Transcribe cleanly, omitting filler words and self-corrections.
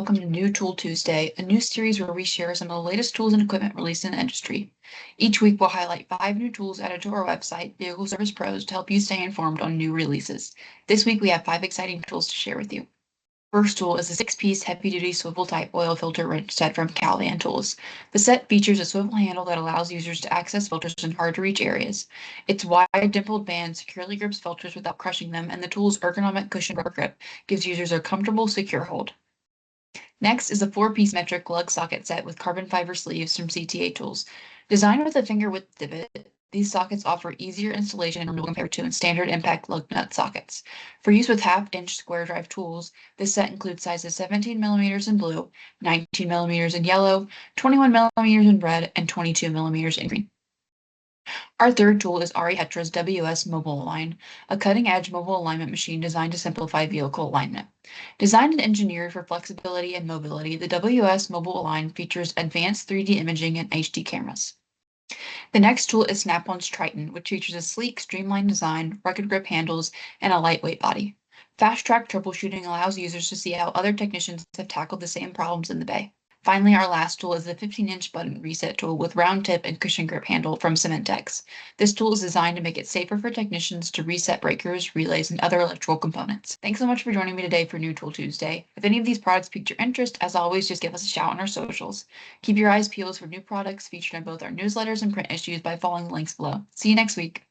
welcome to New Tool Tuesday, a new series where we share some of the latest tools and equipment released in the industry. Each week, we'll highlight 5 new tools added to our website, Vehicle Service Pros, to help you stay informed on new releases. This week, we have 5 exciting tools to share with you. First tool is a 6-piece heavy-duty swivel-type oil filter wrench set from Calian Tools. The set features a swivel handle that allows users to access filters in hard-to-reach areas. Its wide, dimpled band securely grips filters without crushing them, and the tool's ergonomic cushion rubber grip gives users a comfortable, secure hold. Next is a 4-piece metric lug socket set with carbon fiber sleeves from CTA Tools. Designed with a finger width divot, these sockets offer easier installation and removal compared to standard impact lug nut sockets. For use with half-inch square drive tools, this set includes sizes 17 millimeters in blue, 19 millimeters in yellow, 21 millimeters in red, and 22 millimeters in green. Our third tool is RE Hetra's WS Mobile Align, a cutting-edge mobile alignment machine designed to simplify vehicle alignment. Designed and engineered for flexibility and mobility, the WS Mobile Align features advanced 3D imaging and HD cameras. The next tool is Snap-on's Triton, which features a sleek, streamlined design, rugged grip handles, and a lightweight body. Fast-track troubleshooting allows users to see how other technicians have tackled the same problems in the bay. Finally, our last tool is the 15-inch button reset tool with round tip and cushion grip handle from Cementex. This tool is designed to make it safer for technicians to reset breakers, relays, and other electrical components. Thanks so much for joining me today for New Tool Tuesday. If any of these products piqued your interest, as always, just give us a shout on our socials. Keep your eyes peeled for new products featured in both our newsletters and print issues by following the links below. See you next week.